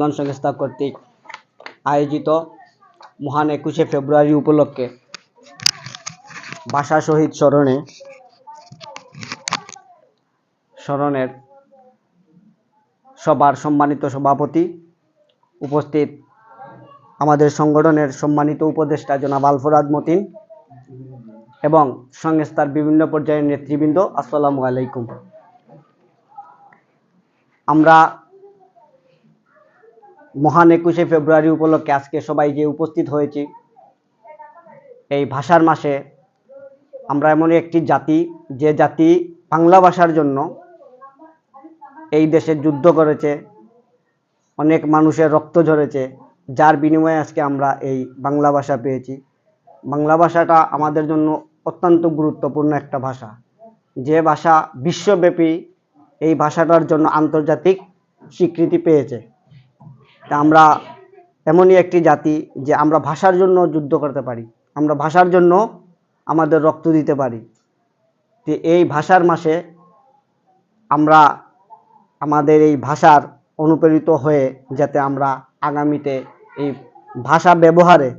কল্যাণ সংস্থা কর্তৃক আয়োজিত মহান 21শে ফেব্রুয়ারি উপলক্ষে ভাষা শহীদ স্মরণের সবার সম্মানিত সভাপতি, উপস্থিত আমাদের সংগঠনের সম্মানিত উপদেষ্টা জনাব আল ফরাদ মতিন এবং সংস্থার বিভিন্ন পর্যায়ের নেতৃবৃন্দ, আসসালামু আলাইকুম। আমরা মহান 21শে ফেব্রুয়ারি উপলক্ষে আজকে সবাই যে উপস্থিত হয়েছি, এই ভাষার মাসে আমরা এমন একটি জাতি, যে জাতি বাংলা ভাষার জন্য এই দেশে যুদ্ধ করেছে, অনেক মানুষের রক্ত ঝরেছে, যার বিনিময়ে আজকে আমরা এই বাংলা ভাষা পেয়েছি। বাংলা ভাষাটা আমাদের জন্য অত্যন্ত গুরুত্বপূর্ণ একটা ভাষা, যে ভাষা বিশ্বব্যাপী এই ভাষাটার জন্য আন্তর্জাতিক স্বীকৃতি পেয়েছে। তা আমরা এমনই একটি জাতি যে আমরা ভাষার জন্য যুদ্ধ করতে পারি, আমরা ভাষার জন্য আমাদের রক্ত দিতে পারি। তো এই ভাষার মাসে আমরা আমাদের এই ভাষার অনুপ্রেরিত হয়ে যাতে আমরা আগামীতে এই ভাষা ব্যবহারে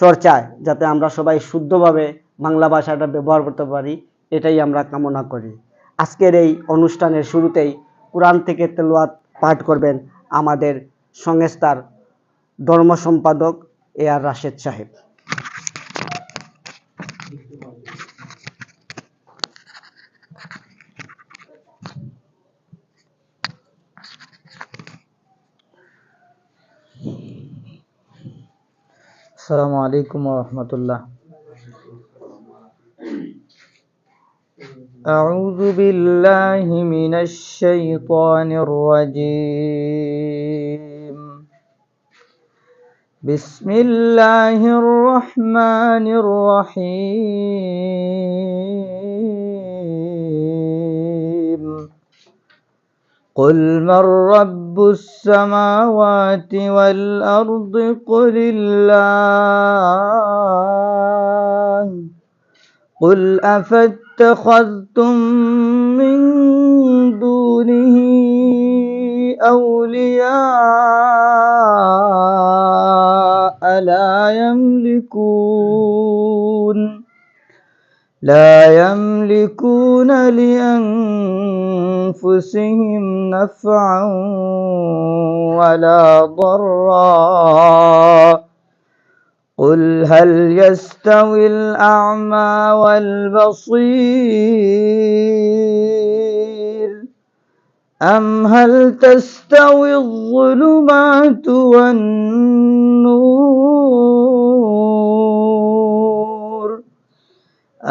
চর্চায় যাতে আমরা সবাই শুদ্ধভাবে বাংলা ভাষাটা ব্যবহার করতে পারি, এটাই আমরা কামনা করি। আজকের এই অনুষ্ঠানের শুরুতেই কোরআন থেকে তেলাওয়াত পাঠ করবেন আমাদের সংস্থার ধর্ম সম্পাদক এআর রাশেদ সাহেব। আসসালামু আলাইকুম ওয়া রাহমাতুল্লাহ। আউযু বিল্লাহি মিনাশ শাইতানির রাজীম। বিসমিল্লাহির রহমানির রহিম। قل من رب السماوات والأرض قل الله قل أفاتخذتم من دونه أولياء لا يملكون لأنفسهم نفعا ولا ضرا قل هل يستوي الأعمى والبصير أم هل تستوي الظلمات والنور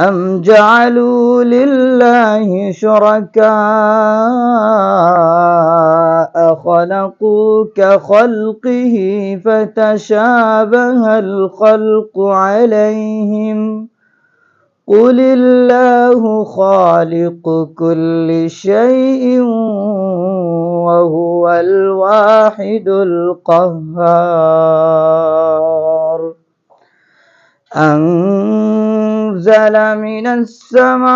أم جعلوا لله شركاء خلقوا كخلقه فتشابه الخلق عليهم قل الله خالق كل شيء وهو الواحد القهار أنزل من السماء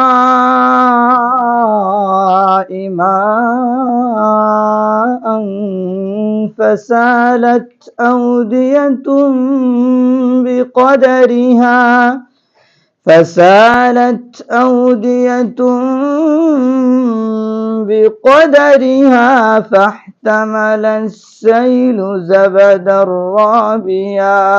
ماء فسالت أودية بقدرها فاحتمل السيل زبدا رابيا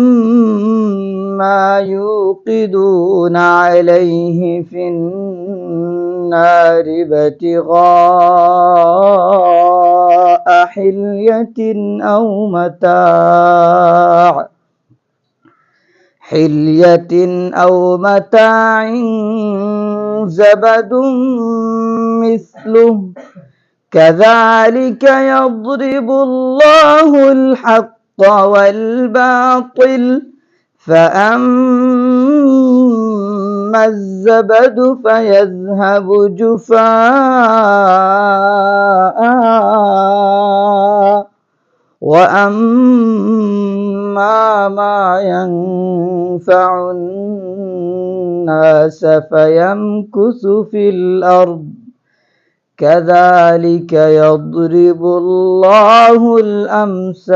ومما يوقدون عليه في النار ابتغاء حلية أو متاع زبد مثله كذلك يضرب الله الحق والباطل فأما الزبد فيذهب جفاء وأما ما ينفع الناس فيمكث في الأرض كذلك يضرب الله الأمثال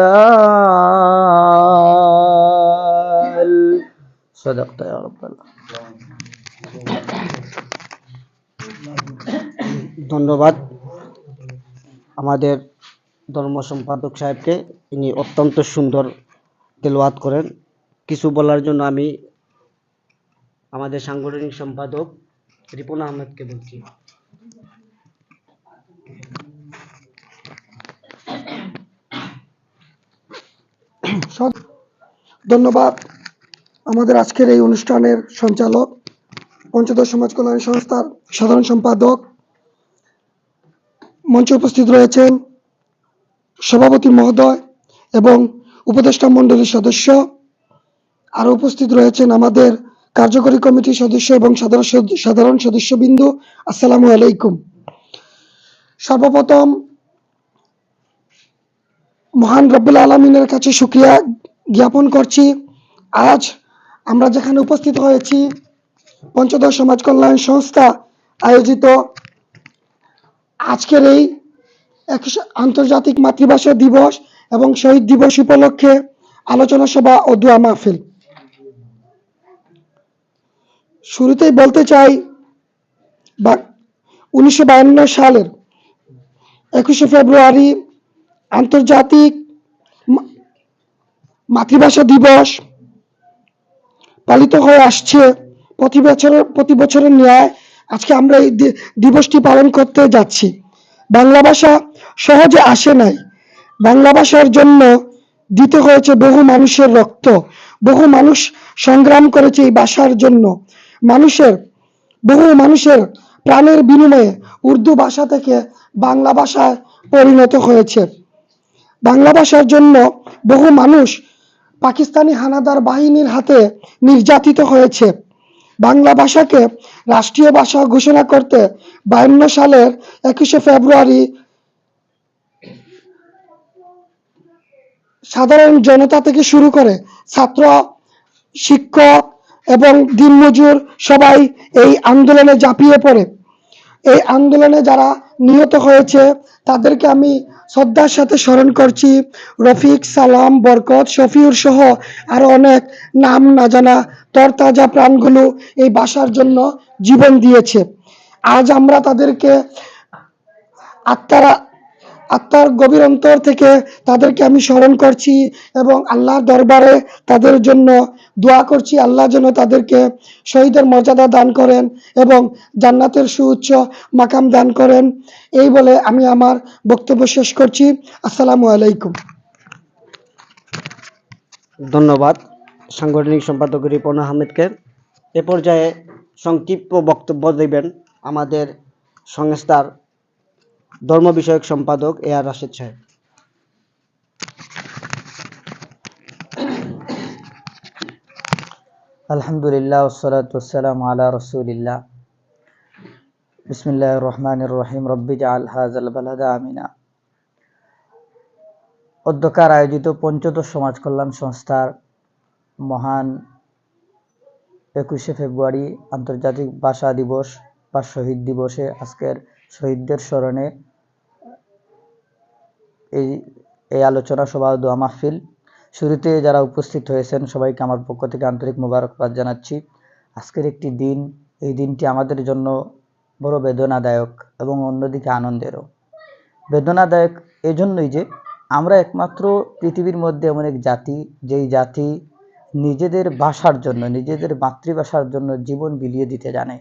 صدقت يا رب الله ধন্যবাদ আমাদের ধর্ম সম্পাদক সাহেবকে। ইনি অত্যন্ত সুন্দর তেলাওয়াত করেন। কিছু বলার জন্য আমি আমাদের সাংগঠনিক সম্পাদক রিপন আহমেদকে বলছি। ধন্যবাদ আমাদের আজকের এই অনুষ্ঠানের সঞ্চালক, পঞ্চদশ সমাজ কল্যাণ সংস্থার সাধারণ সম্পাদক, মঞ্চে উপস্থিত রয়েছেন সভাপতি মহোদয় এবং উপদেষ্টা মণ্ডলীর সদস্য, আরও উপস্থিত রয়েছেন আমাদের কার্যকরী কমিটির সদস্য এবং সাধারণ সদস্যবৃন্দ। আসসালামু আলাইকুম। সর্বপ্রথম মহান রব্বুল আলমিনের কাছে শুকরিয়া জ্ঞাপন করছি। আজ আমরা যেখানে উপস্থিত হয়েছি, পঞ্চদশ সমাজ কল্যাণ সংস্থা আয়োজিত আজকের এই আন্তর্জাতিক মাতৃভাষা দিবস এবং শহীদ দিবস উপলক্ষে আলোচনা সভা ও দোয়া মাহফিল। শুরুতেই বলতে চাই 1952 সালের 21শে ফেব্রুয়ারি আন্তর্জাতিক মাতৃভাষা দিবস পালিত হয়ে আসছে। প্রতি বছরের ন্যায় আজকে আমরা এই দিবসটি পালন করতে যাচ্ছি। বাংলা ভাষা সহজে আসে নাই। বাংলা ভাষার জন্য দিতে হয়েছে বহু মানুষের রক্ত। বহু মানুষ সংগ্রাম করেছে এই ভাষার জন্য। বহু মানুষের প্রাণের বিনিময়ে উর্দু ভাষা থেকে বাংলা ভাষায় পরিণত হয়েছে। বাংলা ভাষার জন্য বহু মানুষ পাকিস্তানি হানাদার বাহিনীর হাতে নির্যাতিত হয়েছে। বাংলা ভাষাকে রাষ্ট্রীয় ভাষা ঘোষণা করতে 52 সালের 21শে ফেব্রুয়ারি সাধারণ জনতা থেকে শুরু করে ছাত্র, শিক্ষক এবং দিনমজুর সবাই এই আন্দোলনে ঝাঁপিয়ে পড়ে। এই আন্দোলনে যারা নিহত হয়েছে তাদেরকে আমি শ্রদ্ধার সাথে স্মরণ করছি। রফিক, সালাম, বরকত, শফিউর সহ আরো অনেক নাম না জানা তরতাজা প্রাণগুলো এই ভাষার জন্য জীবন দিয়েছে। আজ আমরা তাদেরকে আত্মার গভীর অন্তর থেকে তাদেরকে আমি স্মরণ করছি এবং আল্লাহর দরবারে তাদের জন্য দোয়া করছি। আল্লাহ যেন তাদেরকে শহীদের মর্যাদা দান করেন এবং জান্নাতের সুউচ্চ মাকাম দান করেন। এই বলে আমি আমার বক্তব্য শেষ করছি। আসসালামু আলাইকুম। ধন্যবাদ সাংগঠনিক সম্পাদক রিপন আহমেদকে। এ পর্যায়ে সংক্ষিপ্ত বক্তব্য দেবেন আমাদের সংস্থার ধর্ম বিষয়ক সম্পাদক এআর রাশেদ সাহেব। আলহামদুলিল্লাহ ওয়াসসালাতু ওয়াসসালামু আলা রাসূলিল্লাহ। বিসমিল্লাহির রহমানির রহিম। রব্বি জাআল হাযাল বালাদা আমিনা। অধ্যকার আয়োজিত পঞ্চদশ সমাজ কল্যাণ সংস্থার মহান 21শে ফেব্রুয়ারি আন্তর্জাতিক ভাষা দিবস বা শহীদ দিবসে আজকের শহীদদের স্মরণে এই আলোচনা সভা দোয়া মাহফিল। শুরুতে যারা উপস্থিত হয়েছেন সবাইকে আমার পক্ষ থেকে আন্তরিক মোবারকবাদ জানাচ্ছি। আজকের একটি দিন, এই দিনটি আমাদের জন্য বড় বেদনাদায়ক এবং অন্যদিকে আনন্দেরও। বেদনাদায়ক এজন্যই যে আমরা একমাত্র পৃথিবীর মধ্যে এমন এক জাতি, যেই জাতি নিজেদের ভাষার জন্য, নিজেদের মাতৃভাষার জন্য জীবন বিলিয়ে দিতে জানে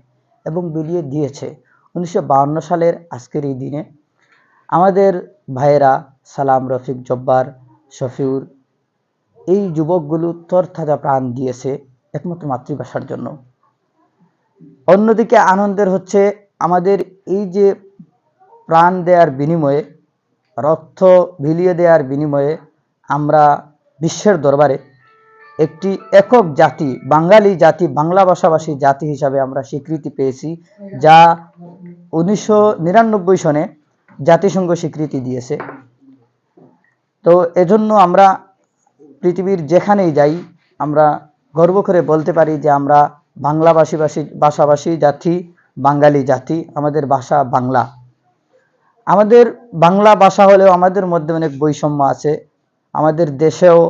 এবং বিলিয়ে দিয়েছে। 1952 সালের আজকের এই দিনে আমাদের ভাইয়েরা সালাম, রফিক, জব্বার, শফিউর, এই যুবকগুলো তরতাজা প্রাণ দিয়েছে একমাত্র মাতৃভাষার জন্য। অন্যদিকে আনন্দের হচ্ছে আমাদের এই যে প্রাণ দেওয়ার বিনিময়ে, রক্ত বিলিয়ে দেওয়ার বিনিময়ে আমরা বিশ্বের দরবারে একটি একক জাতি, বাঙালি জাতি, বাংলা ভাষাভাষী জাতি হিসাবে আমরা স্বীকৃতি পেয়েছি, যা 1999 সনে জাতিসংঘ স্বীকৃতি দিয়েছে। তো এজন্য আমরা পৃথিবীর যেখানেই যাই আমরা গর্ব করে বলতে পারি যে আমরা বাংলা ভাষাভাষী জাতি, বাঙালি জাতি, আমাদের ভাষা বাংলা। আমাদের বাংলা ভাষা হলেও আমাদের মধ্যে অনেক বৈষম্য আছে। আমাদের দেশেও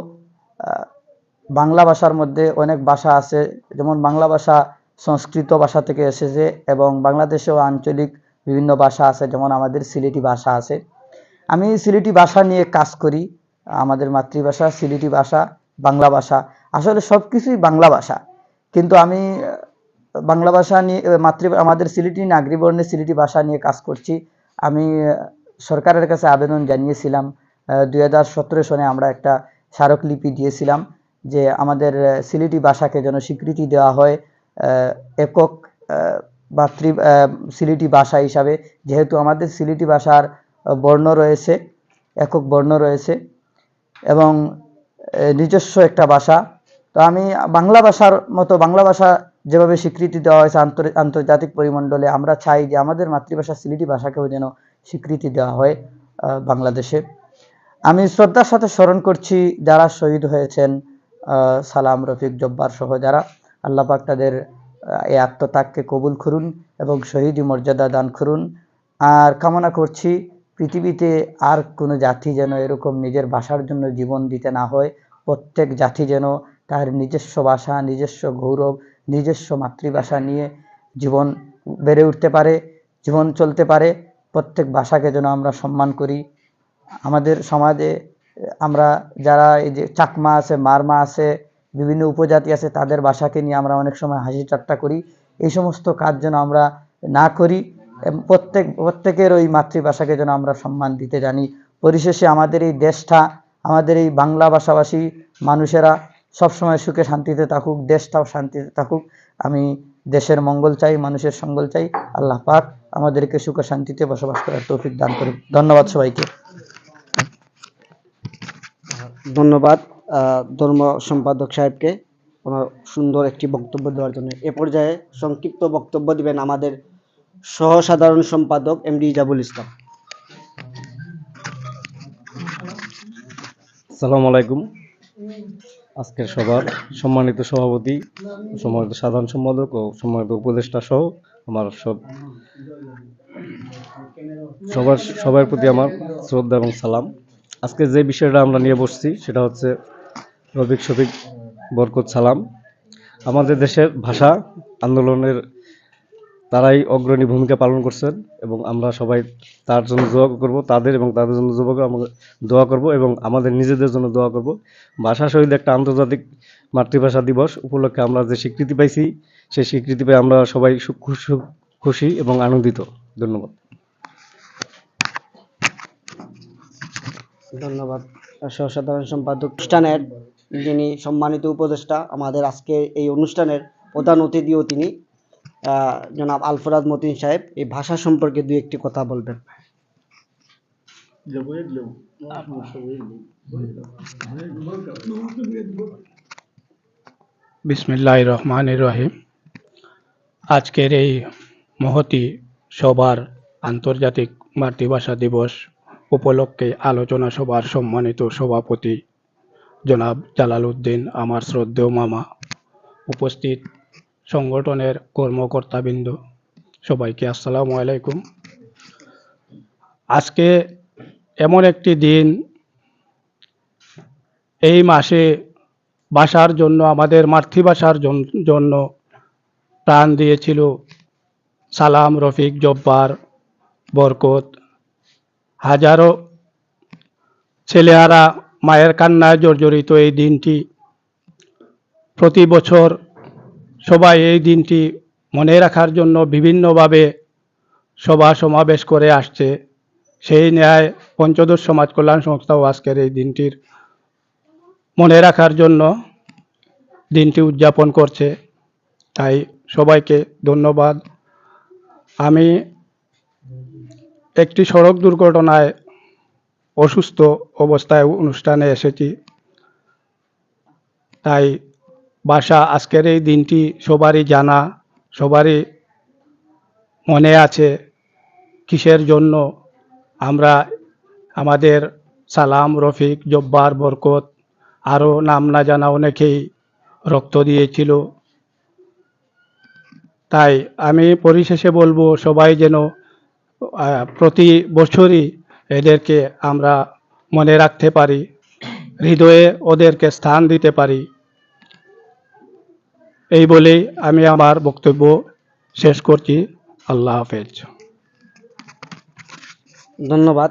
বাংলা ভাষার মধ্যে অনেক ভাষা আছে, যেমন বাংলা ভাষা সংস্কৃত ভাষা থেকে এসেছে, এবং বাংলাদেশেও আঞ্চলিক বিভিন্ন ভাষা আছে, যেমন আমাদের সিলেটি ভাষা আছে। আমি সিলেটি ভাষা নিয়ে কাজ করি। আমাদের মাতৃভাষা সিলেটি ভাষা, বাংলা ভাষা, আসলে সব কিছুই বাংলা ভাষা, কিন্তু আমি বাংলা ভাষা নিয়ে আমাদের সিলেটি নাগরিবর্ণের সিলেটি ভাষা নিয়ে কাজ করছি। আমি সরকারের কাছে আবেদন জানিয়েছিলাম, 2017 সনে আমরা একটা স্মারকলিপি দিয়েছিলাম যে আমাদের সিলেটি ভাষাকে যেন স্বীকৃতি দেওয়া হয় একক সিলেটি ভাষা হিসাবে, যেহেতু আমাদের সিলেটি ভাষার বর্ণ রয়েছে, একক বর্ণ রয়েছে এবং নিজস্ব একটা ভাষা। তো আমি বাংলা ভাষার মতো বাংলা ভাষা যেভাবে স্বীকৃতি দেওয়া হয়েছে আন্তর্জাতিক পরিমণ্ডলে, আমরা চাই যে আমাদের মাতৃভাষা সিলেটি ভাষাকেও যেন স্বীকৃতি দেওয়া হয় বাংলাদেশে। আমি শ্রদ্ধার সাথে স্মরণ করছি যারা শহীদ হয়েছেন, সালাম, রফিক, জব্বার সহ যারা। আল্লাহ পাক তাদের এই আত্মত্যাগকে কবুল করুন এবং শহীদি মর্যাদা দান করুন। আর কামনা করছি পৃথিবীতে আর কোনো জাতি যেন এরকম নিজের ভাষার জন্য জীবন দিতে না হয়। প্রত্যেক জাতি যেন তার নিজস্ব ভাষা, নিজস্ব গৌরব, নিজস্ব মাতৃভাষা নিয়ে জীবন বেড়ে উঠতে পারে, জীবন চলতে পারে। প্রত্যেক ভাষাকে যেন আমরা সম্মান করি। আমাদের সমাজে আমরা যারা এই যে চাকমা আছে, মারমা আছে, বিভিন্ন উপজাতি আছে, তাদের ভাষাকে নিয়ে আমরা অনেক সময় হাসি ঠাট্টা করি। এই সমস্ত কাজ যেন আমরা না করি। প্রত্যেকের ওই মাতৃভাষাকে যেন আমরা সম্মান দিতে জানি। পরিশেষে আমাদের এই দেশটা, আমাদের এই বাংলা ভাষাভাষী মানুষেরা সবসময় সুখে শান্তিতে থাকুক, দেশটাও শান্তিতে থাকুক। আমি দেশের মঙ্গল চাই, মানুষের সঙ্গল চাই। আল্লাহ পাক আমাদেরকে সুখে শান্তিতে বসবাস করার তৌফিক দান করুন। ধন্যবাদ সবাইকে। ধন্যবাদ ধর্ম সম্পাদক সাহেবকে ওনার সুন্দর একটি বক্তব্য দেওয়ার জন্য। এ পর্যায়ে সংক্ষিপ্ত বক্তব্য দিবেন আমাদের সহ সাধারণ সম্পাদক এমডি ইজাবুল ইসলাম। আসসালামু আলাইকুম। আজকের সভার সম্মানিত সভাপতি, সম্মানিত সাধারণ সম্পাদক ও সম্মানিত উপদেষ্টা সহ আমার সবার প্রতি আমার শ্রদ্ধা এবং সালাম। আজকে যে বিষয়টা আমরা নিয়ে বসছি সেটা হচ্ছে রফিক শফিক বরকত সালাম। আমাদের দেশের ভাষা আন্দোলনের তারাই অগ্রণী ভূমিকা পালন করছেন এবং আমরা সবাই তার জন্য দোয়া করব, তাদের এবং তাদের জন্য দোয়া করব এবং আমাদের নিজেদের জন্য দোয়া করব। ভাষা শহীদ একটা আন্তর্জাতিক মাতৃভাষা দিবস উপলক্ষে আমরা যে স্বীকৃতি পাইছি, সেই স্বীকৃতি পেয়ে আমরা সবাই খুশি এবং আনন্দিত। ধন্যবাদ। ধন্যবাদ সহসাধারণ সম্পাদক। অনুষ্ঠানের যিনি সম্মানিত উপদেষ্টা, আমাদের আজকে এই অনুষ্ঠানের প্রধান অতিথিও তিনি, জনাব আলফরাদ মতিন সাহেব এই ভাষা সম্পর্কে দুই একটি কথা বলবেন। বিসমিল্লাহির রহমানির রহিম। আজকের এই মহতী সভার আন্তর্জাতিক মাতৃভাষা দিবস উপলক্ষে আলোচনা সভার সম্মানিত সভাপতি জনাব জালাল উদ্দিন, আমার শ্রদ্ধেয় মামা, উপস্থিত সংগঠনের কর্মকর্তাবৃন্দ, সবাইকে আসসালামু আলাইকুম। আজকে এমন একটি দিন, এই মাসে ভাষার জন্য, আমাদের মাতৃভাষার জন্য প্রাণ দিয়েছিল সালাম, রফিক, জব্বার, বরকত। হাজারো ছেলেরা মায়ের কান্নায় জর্জরিত এই দিনটি। প্রতি বছর সবাই এই দিনটি মনে রাখার জন্য বিভিন্নভাবে সভা সমাবেশ করে আসছে। সেই ন্যায় পঞ্চদশ সমাজ কল্যাণ সংস্থাও আজকের এই দিনটির মনে রাখার জন্য দিনটি উদযাপন করছে। তাই সবাইকে ধন্যবাদ। আমি একটি সড়ক দুর্ঘটনায় অসুস্থ অবস্থায় অনুষ্ঠানে এসেছি, তাই ভাষা আজকের এই দিনটি সবারই জানা, সবারই মনে আছে কিসের জন্য আমরা আমাদের সালাম, রফিক, জব্বার, বরকত, আরও নাম না জানা অনেকেই রক্ত দিয়েছিল। তাই আমি পরিশেষে বলবো সবাই যেন প্রতি বছরই এদেরকে আমরা মনে রাখতে পারি, হৃদয়ে ওদেরকে স্থান দিতে পারি। এই বলেই আমি আমার বক্তব্য শেষ করছি। আল্লাহ হাফেজ। ধন্যবাদ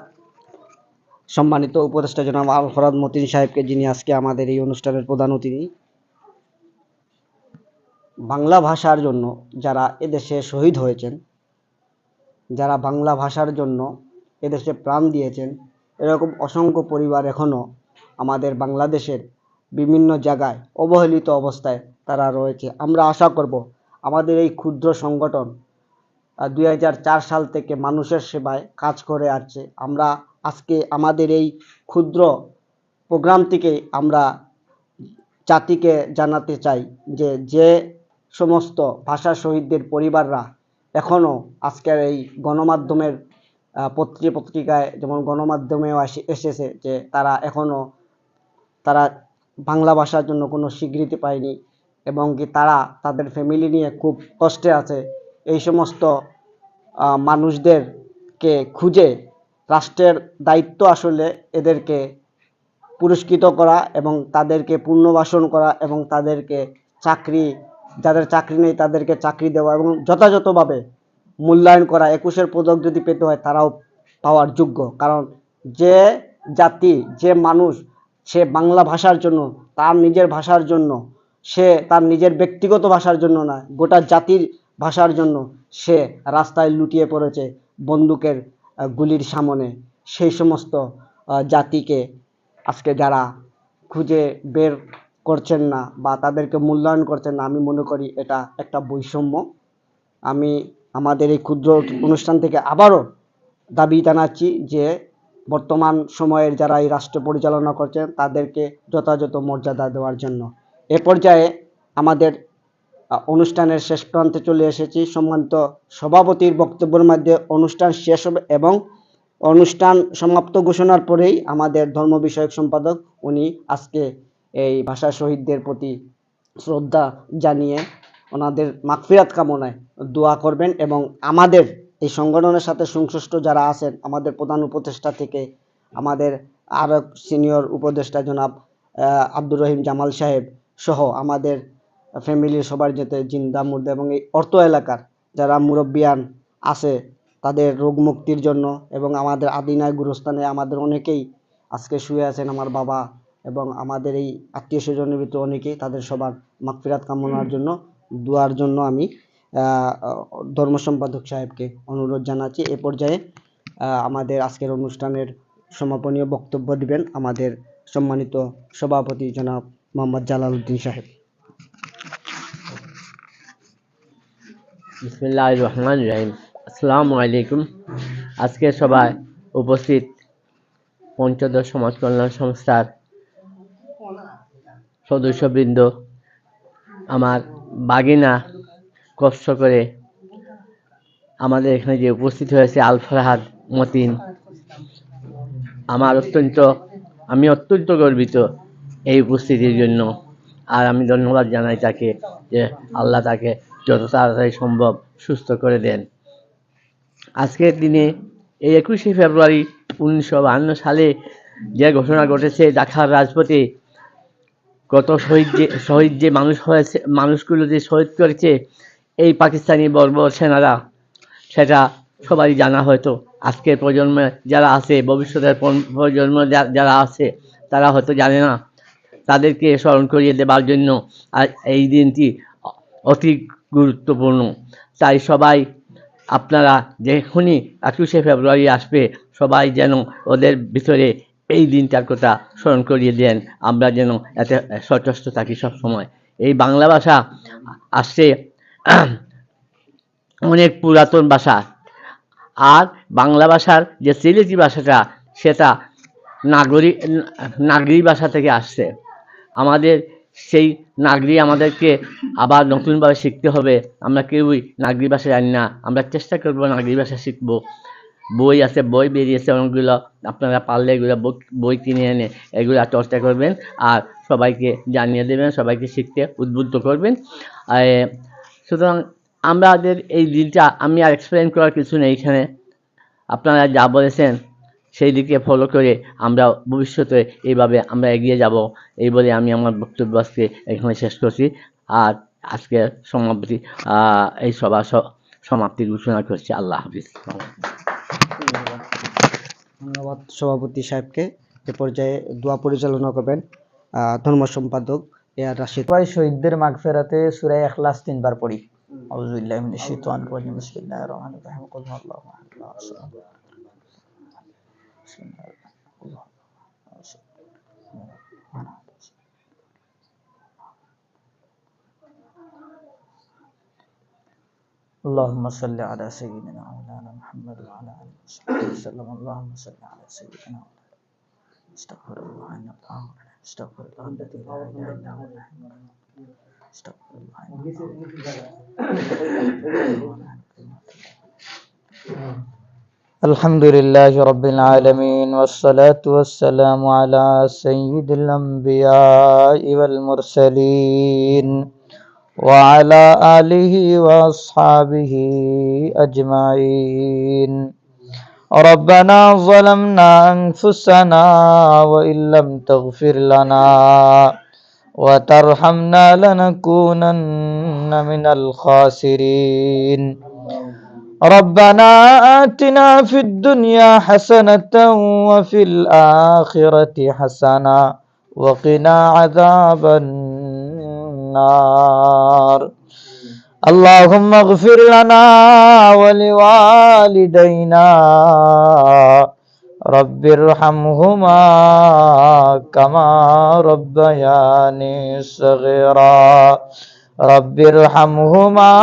সম্মানিত উপদেষ্টা জনাব আল ফরাদ মতিন সাহেবকে, যিনি আজকে আমাদের এই অনুষ্ঠানের প্রধান অতিথি। বাংলা ভাষার জন্য যারা এদেশে শহীদ হয়েছেন, যারা বাংলা ভাষার জন্য এদেশে প্রাণ দিয়েছেন, এরকম অসংখ্য পরিবার এখনও আমাদের বাংলাদেশের বিভিন্ন জায়গায় অবহেলিত অবস্থায় তারা রয়েছে। আমরা আশা করব আমাদের এই ক্ষুদ্র সংগঠন 2004 সাল থেকে মানুষের সেবায় কাজ করে আসছে। আমরা আজকে আমাদের এই ক্ষুদ্র প্রোগ্রাম থেকে আমরা জাতিকে জানাতে চাই যে যে সমস্ত ভাষা শহীদদের পরিবাররা এখনও আজকের এই গণমাধ্যমের পত্রিকায়, যেমন গণমাধ্যমেও এসেছে যে তারা এখনও বাংলা ভাষার জন্য কোনো স্বীকৃতি পায়নি এবং কি তারা তাদের ফ্যামিলি নিয়ে খুব কষ্টে আছে। এই সমস্ত মানুষদেরকে খুঁজে রাষ্ট্রের দায়িত্ব আসলে এদেরকে পুরস্কৃত করা এবং তাদেরকে পুনর্বাসন করা এবং তাদেরকে যাদের চাকরি নেই তাদেরকে চাকরি দেওয়া এবং যথাযথভাবে মূল্যায়ন করা। 21-এর পদক যদি পেতে হয় তারাও পাওয়ার যোগ্য। কারণ যে জাতি, যে মানুষ সে বাংলা ভাষার জন্য, তার নিজের ভাষার জন্য, সে তার নিজের ব্যক্তিগত ভাষার জন্য না, গোটা জাতির ভাষার জন্য সে রাস্তায় লুটিয়ে পড়েছে বন্দুকের গুলির সামনে, সেই সমস্ত জাতিকে আজকে যারা খুঁজে বের করছেন না বা তাদেরকে মূল্যায়ন করছেন না, আমি মনে করি এটা একটা বৈষম্য। আমি আমাদের এই ক্ষুদ্র অনুষ্ঠান থেকে আবারও দাবি জানাচ্ছি যে বর্তমান সময়ের যারা এই রাষ্ট্র পরিচালনা করছেন তাদেরকে যথাযথ মর্যাদা দেওয়ার জন্য। এ পর্যায়ে আমাদের অনুষ্ঠানের শেষ প্রান্তে চলে এসেছি। সম্মানিত সভাপতির বক্তব্যের মধ্যে অনুষ্ঠান শেষ হবে এবং অনুষ্ঠান সমাপ্ত ঘোষণার পরেই আমাদের ধর্ম বিষয়ক সম্পাদক উনি আজকে এই ভাষা শহীদদের প্রতি শ্রদ্ধা জানিয়ে ওনাদের মাগফিরাত কামনায় দোয়া করবেন এবং আমাদের এই সংগঠনের সাথে সংশ্লিষ্ট যারা আছেন, আমাদের প্রধান উপদেষ্টা থেকে আমাদের আরও সিনিয়র উপদেষ্টা জনাব আব্দুর রহিম জামাল সাহেব সহ আমাদের ফ্যামিলির সবার যাতে জিন্দা মুর্দা এবং এই অর্থ এলাকার যারা মুরব্বিয়ান আছে তাদের রোগ মুক্তির জন্য এবং আমাদের আদিনায় গুরুস্থানে আমাদের অনেকেই আজকে শুয়ে আছেন, আমার বাবা এবং আমাদের এই আত্মীয় স্বজনের ভিতরে অনেকেই, তাদের সবার মাগফিরাত কামনার জন্য দোয়ার জন্য আমি ধর্ম সম্পাদক সাহেবকে অনুরোধ জানাচ্ছি। এ পর্যায়ে আমাদের আজকের অনুষ্ঠানের সমাপনীয় বক্তব্য দিবেন আমাদের সম্মানিত সভাপতি জনাব মোহাম্মদ জালাল উদ্দিন সাহেব। বিসমিল্লাহির রহমানির রহিম। আসসালামু আলাইকুম। আজকে সভায় উপস্থিত পঞ্চদশ সমাজ কল্যাণ সংস্থার সদস্যবৃন্দ, আমার বাগিনা কষ্ট করে আমাদের এখানে যে উপস্থিত হয়েছে আল ফরহাদ মতিন, আমি অত্যন্ত গর্বিত এই উপস্থিতির জন্য। আর আমি ধন্যবাদ জানাই তাকে যে আল্লাহ তাকে যত তাড়াতাড়ি সম্ভব সুস্থ করে দেন। আজকের দিনে এই 21শে ফেব্রুয়ারি 1952 সালে যে ঘটনা ঘটেছে ঢাকার রাজপথে, কত শহীদ যে মানুষগুলো যে শহীদ করেছে এই পাকিস্তানি বর্বর সেনারা, সেটা সবাই জানা। হয়তো আজকের প্রজন্মে যারা আছে, ভবিষ্যতের প্রজন্ম যারা আছে তারা হয়তো জানে না। তাদেরকে স্মরণ করিয়ে দেবার জন্য আর এই দিনটি অতি গুরুত্বপূর্ণ। তাই সবাই আপনারা যখনই 21শে ফেব্রুয়ারি আসবে, সবাই যেন ওদের ভিতরে এই দিনটার কথা স্মরণ করিয়ে দেন, আমরা যেন এতে সচেষ্ট থাকি সব সময়। এই বাংলা ভাষা আসছে অনেক পুরাতন ভাষা, আর বাংলা ভাষার যে সিলেটি ভাষাটা সেটা নাগরি ভাষা থেকে আসছে। আমাদের সেই নাগরি আমাদেরকে আবার নতুনভাবে শিখতে হবে। আমরা কেউই নাগরি ভাষা জানি না, আমরা চেষ্টা করবো নাগরি ভাষা শিখবো। বই আছে, বই বেরিয়েছে অনেকগুলো, আপনারা পারলে এগুলো বই কিনে এনে এগুলো চর্চা করবেন আর সবাইকে জানিয়ে দেবেন, সবাইকে শিখতে উদ্বুদ্ধ করবেন। সুতরাং আমাদের এই দিনটা আমি আর এক্সপ্লেন করার কিছু নেই এখানে। আপনারা যা বলেছেন সেই দিকে ফলো করে আমরা ভবিষ্যতে এইভাবে আমরা এগিয়ে যাব, এই বলে আমি আমার বক্তব্য আজকে এখানে শেষ করছি। আর আজকে সমাপ্তি এই সভা সমাপ্তি ঘোষণা করছি। আল্লাহ হাফিজ। ধন্যবাদ সভাপতি সাহেবকে। এ পর্যায়ে দোয়া পরিচালনা করবেন ধর্ম সম্পাদক এআর রাশিদ। সবাই শহীদদের মাগফিরাতে সূরা ইখলাস 3 বার পড়ি। আউযু বিল্লাহি মিনাশ শাইতানির রাজিম। বিসমিল্লাহির রহমানির রহিম। কুল হুয়াল্লাহু আহাদ, আল্লাহু সামাদ। বিসমিল্লাহির রহমানির রহিম। اللهم صل على سيدنا مولانا محمد وعلى اله وصحبه وسلم. اللهم صل على سيدنا استغفر الله ان الله استغفر الله الذي لا اله الا هو استغفر الله الحمد لله رب العالمين، والصلاة والسلام على سيد الأنبياء والمرسلين وعلى آله وأصحابه أجمعين. ربنا ظلمنا أنفسنا وإن لم تغفر لنا وترحمنا لنكونن من الخاسرين. ربنا آتنا في الدنيا حسنة وفي الآخرة حسنة وقنا عذاب النار. اللهم اغفر لنا ولوالدينا رب ارحمهما كما ربياني صغيرا. رب ارحمهما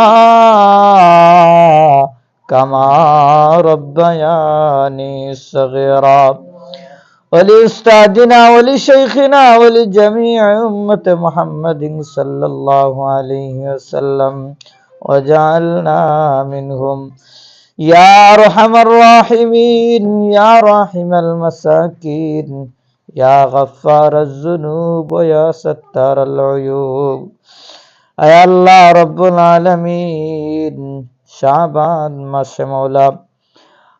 كما ربياني صغيرا. ولأستاذنا ولشيخنا ولجميع أمة محمد صلى الله عليه وسلم وجعلنا منهم. يا أرحم الراحمين، يا راحم المساكين، يا غفار الذنوب ويا ستار العيوب. আয় আল্লাহ রব্বুল আলামিন, শাবান মাসে মওলা,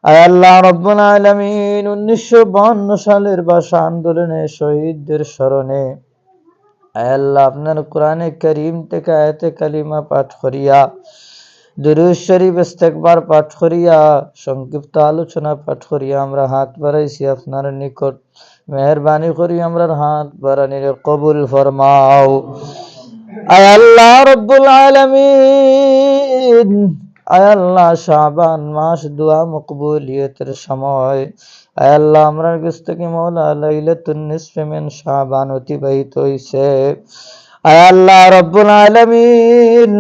আয় আল্লাহ রব্বুল আলামিন 1952 সালের ভাষা আন্দোলনে শহীদদের স্মরণে আয় আল্লাহ আপনার কোরআনে কারীম থেকে আয়াতে কালিমা পাঠ করিয়া, দুরূদ শরীফ ইস্তেগফার পাঠ করিয়া, সংক্ষিপ্ত আলোচনা পাঠ করিয়া আমরা হাত বাড়াইছি আপনার নিকট। মেহেরবানি করি আমরার হাত বাড়ানিরে কবুল ফরমাও। আয় আল্লাহ রব্বুল আলামিন, আয় আল্লাহ শাবান মাস দোয়া মকবুলিয়তের সময় আয় আল্লাহ আমরার কাছ থেকে মওলা লাইলাতুন নিসফে মিন শাবান অতিবাহিত হইছে। আয় আল্লাহ রব্বুল আলামিন,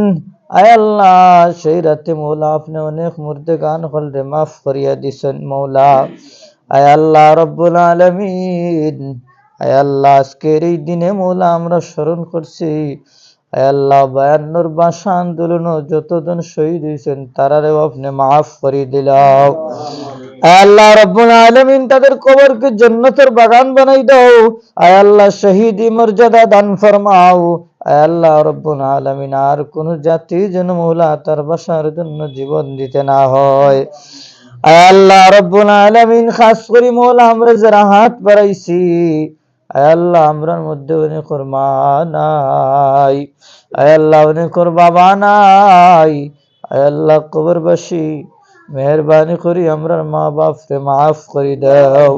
আয় আল্লাহ সেই রাতে মওলা আপনি অনেক মুর্দেগান হলরে মাফ করিয়া দিছেন মওলা। আয় আল্লাহ রব্বুল আলামিন, আয় আল্লাহ আজকের এই দিনে মওলা আমরা স্মরণ করছি আয় আল্লাহ 52 ভাষা আন্দোলন যতজন শহীদ হয়েছেন তারারেও আপনি মাফ করে দিলাও। আয় আল্লাহ রব্বুল আলামিন তাদের কবরকে জান্নাতের বাগান বানাই দাও। আয় আল্লাহ শহীদি মর্যাদা দান ফরমাও। আয় আল্লাহ রব্বুল আলামিন আর কোন জাতি যেন মওলা তার ভাষার জন্য জীবন দিতে না হয়। আয় আল্লাহ রব্বুল আলামিন খাস করে মওলা আমরা যারা হাত বাড়াইছি আয় আল্লাহ আমরার মধ্যে অনেকের মা নাই, আয় আল্লাহ অনেকের বাবা নাই। আয় আল্লাহ কবরবাসী মেহেরবানি করি আমরার মা বাপরে মাফ করে দাও।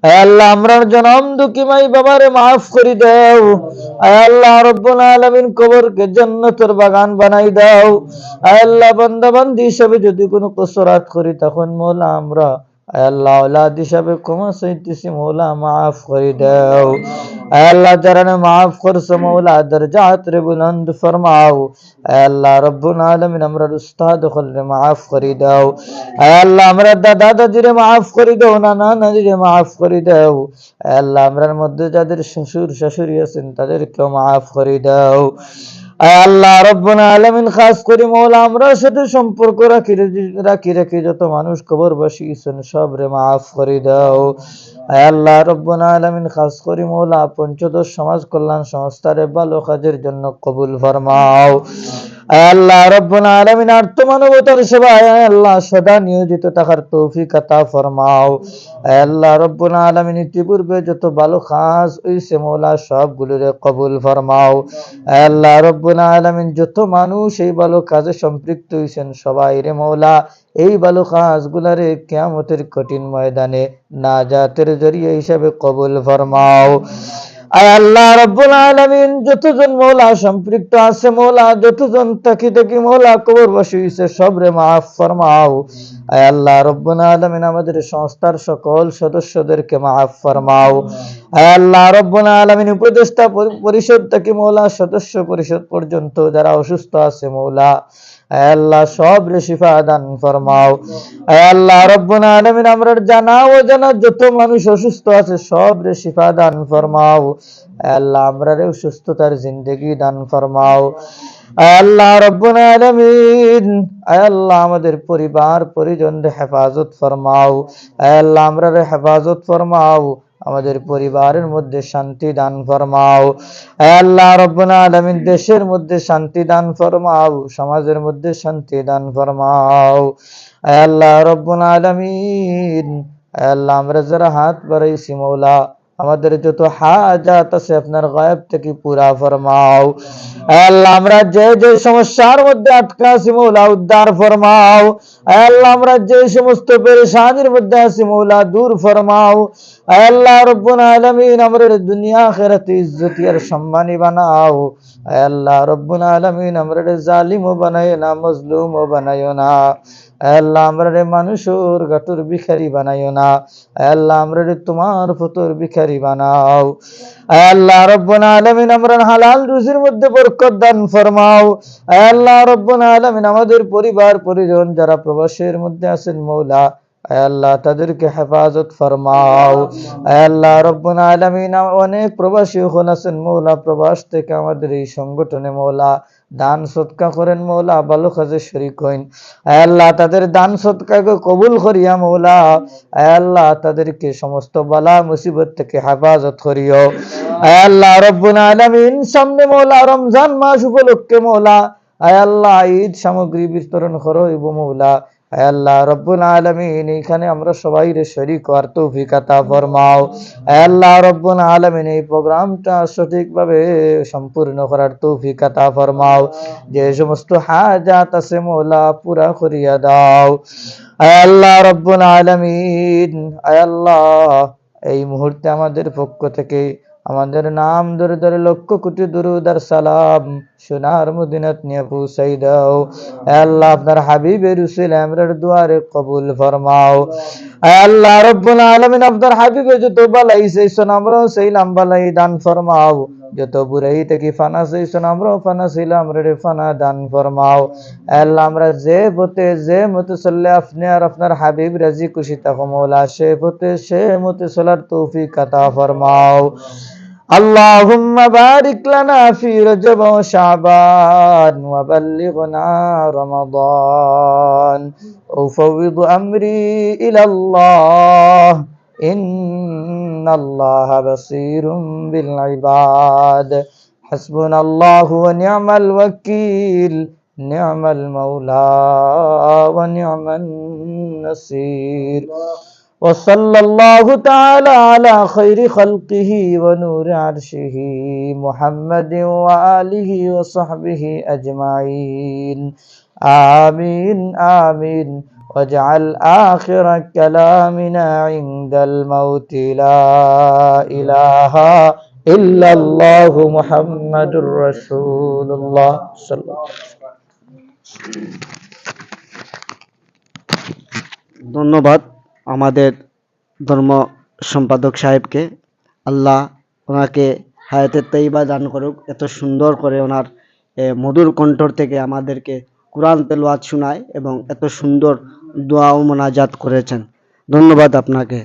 আয় আল্লাহ আমরার জনম দুঃখী মাই বাবারে মাফ করে দাও। আয় আল্লাহ রব্বুল আলামিন কবরকে জান্নাতের বাগান বানাই দাও। আয় আল্লাহ বান্দা বান্দি হিসেবে যদি কোনো কসরাত করি তখন মওলা আমরা আয় আল্লাহ औलाद হিসাবে ক্ষমা চাইতেছি মওলা মাফ করে দাও। আয় আল্লাহ যারা মাফ করছো মওলা দরজাত রে বুলন্দ ফরমাও। আয় আল্লাহ রব্বুল আলামিন আমরার উস্তাদ হলরে মাফ করে দাও। আয় আল্লাহ আমরা দাদা দাদিরে মাফ করে দাও, নানা নানিরে মাফ করে দাও। আয় আল্লাহ আমরার মধ্যে যাদের শ্বশুর শাশুড়ি আছেন তাদেরকেও মাফ করে দাও। আয় আল্লাহ রব্বুল আলামিন খাস করে মওলা আমরার সাথে সম্পর্ক রাখি যত মানুষ কবরবাসী আছেন সবরে মাফ করে দাও। আয় আল্লাহ রব্বুল আলামিন খাস করে মওলা পঞ্চদশ সমাজ কল্যাণ সংস্থারে ভালো কাজের জন্য কবুল ফরমাও। আয় আল্লাহ রব্বুল আলামিন আর্ত মানবতার সেবায় আয় আল্লাহ সদা নিয়োজিত থাকার তৌফিক আতা ফরমাও। আয় আল্লাহ রব্বুল আলামিন ইতিপূর্বে যত ভালো কাজ হইছে মওলা সবগুলোরে কবুল ফরমাও। আয় আল্লাহ রব্বুল আলামিন যত মানুষ এই ভালো কাজে সম্পৃক্ত হইছেন সবাই রে মওলা এই ভালো কাজগুলারে কিয়ামতের কঠিন ময়দানে নাজাতের জরিয়া হিসাবে কবুল ফরমাও। আয় আল্লাহ রব্বুল আলামিন যতজন মওলা সম্পৃক্ত আছে মওলা যতজন তাকি মওলা কবরবাসী হইছে সবরে মাফ ফরমাও। আয় আল্লাহ রব্বুল আলামিন আমাদের সংস্থার সকল সদস্যদেরকে মাফ ফরমাও। আয় আল্লাহ রব্বুল আলামিন উপদেষ্টা পরিষদ থেকে মওলা সদস্য পরিষদ পর্যন্ত যারা অসুস্থ আছে মওলা আয় আল্লাহ সবরে শিফা দান ফরমাও। আয় আল্লাহ রব্বুল আলামিন আমরা জানা ও জানা যত মানুষ অসুস্থ আছে সবরে শিফা দান ফরমাও। আয় আল্লাহ আমরারে সুস্থতার জিন্দেগি দান ফরমাও। আয় আল্লাহ রব্বুল আলামিন আয় আল্লাহ আমাদের পরিবার পরিজনরে হেফাজত ফরমাও। আয় আল্লাহ আমরারে হেফাজত ফরমাও। আমাদের পরিবারের মধ্যে শান্তি দান ফরমাও। আয় আল্লাহ রব্বুল আলামিন দেশের মধ্যে শান্তি দান ফরমাও, সমাজের মধ্যে শান্তি দান ফরমাও। আয় আল্লাহ রব্বুল আলামিন আয় আল্লাহ আমরা যারা হাত বাড়াইছি মওলা আমাদের যত হাজাত আছে আপনার গায়েব থেকে পুরা ফরমাও। আয় আল্লাহ আমরা যে যে সমস্যার মধ্যে আটকা আছি মওলা উদ্ধার ফরমাও। আয় আল্লাহ আমরা যে সমস্ত পেরেশানির মধ্যে আছি মওলা দূর ফরমাও। আয় আল্লাহ রব্বুল আলামিন আমাদের দুনিয়া আখিরাতে ইজ্জতি আর সম্মানী বানাও। আয় আল্লাহ রব্বুল আলামিন আমাদের জালিমও বানায় না মজলুমও বানায় না। আয় আল্লাহ আমরারে মানুষের গাটুর ভিখারি বানাইও না। আয় আল্লাহ আমরারে তোমার ফতর ভিখারি বানাও। আয় আল্লাহ রব্বুল আলামিন আমরা হালাল রুজির মধ্যে বরকত দান ফরমাও। আয় আল্লাহ রব্বুল আলামিন আমাদের পরিবার পরিজন যারা প্রবাসের মধ্যে আছেন মওলা আয় আল্লাহ তাদেরকে হেফাজত ফরমাও। আয় আল্লাহ রব্বুল আলামিন অনেক প্রবাসী হন আছেন মওলা প্রবাস থেকে আমাদের এই সংগঠনে মওলা দান সদকা করেন মওলা ভালো কাজে শরীক হইন। আয় আল্লাহ তাদের দান সদকাকে কবুল করিয়া মওলা আয় আল্লাহ তাদেরকে সমস্ত বালা মুসিবত থেকে হেফাজত করিও। আয় আল্লাহ রব্বুল আলামিন সামনে মওলা রমজান মাস উপলক্ষে মওলা আয় আল্লাহ ঈদ সামগ্রী বিতরণ করো ইবো মওলা। আয় আল্লাহ রব্বুল আলামিন এখানে আমরা সবাই রে শরীক হওয়ার তৌফিক আতা ফরমাও। আয় আল্লাহ রব্বুল আলামিন এই প্রোগ্রামটা সঠিকভাবে সম্পূর্ণ করার তৌফিক আতা ফরমাও। যে সমস্ত হাজাত আছে মওলা পুরা করিয়া দাও। আয় আল্লাহ রব্বুল আলামিন আয় আল্লাহ এই মুহূর্তে আমাদের পক্ষ থেকে আমাদের নাম ধরে ধরে লক্ষ কোটি দুরূদ আর সালাম সোনার মদিনাত নিয়ে পৌঁছাই দাও। আয় আল্লাহ আপনার হাবিবের উসিলায় আমরার দুয়ারে কবুল ফরমাও। আয় আল্লাহ রব্বুল আলামিন আপনার হাবিবে যত বালাই চাইছেন আমরাও চাইলাম বালাই দান ফরমাও। যত বুরাই থেকে ফানা চাইছেন আমরাও ফানা চাইলাম রে ফানা দান ফরমাও। আয় আল্লাহ আমরা যে মতে চললে আপনি আর আপনার হাবিব রাজি খুশি থাকো মওলা সে পথে সে মতে চলার তৌফিক আতা ফরমাও। اللهم بارك لنا في رجب وشعبان وبلغنا رمضان أفوض أمري إلى الله إن الله بصير بالعباد حسبنا الله ونعم الوكيل نعم المولى ونعم النصير وصلى الله تعالى على خير خلقه ونور عرشه محمد وآله وصحبه أجمعين آمين آمين واجعل آخر كلامنا عند الموت لا إله إلا الله محمد رسول الله صلى الله عليه وسلم। ধন্যবাদ আমাদের ধর্ম সম্পাদক সাহেবকে। আল্লাহ ওনাকে হায়াতের তাইবা দান করুক। এত সুন্দর করে ওনার মধুর কণ্ঠর থেকে আমাদেরকে কোরআন তেলাওয়াত শোনায় এবং এত সুন্দর দোয়া ও মোনাজাত করেছেন। ধন্যবাদ আপনাকে।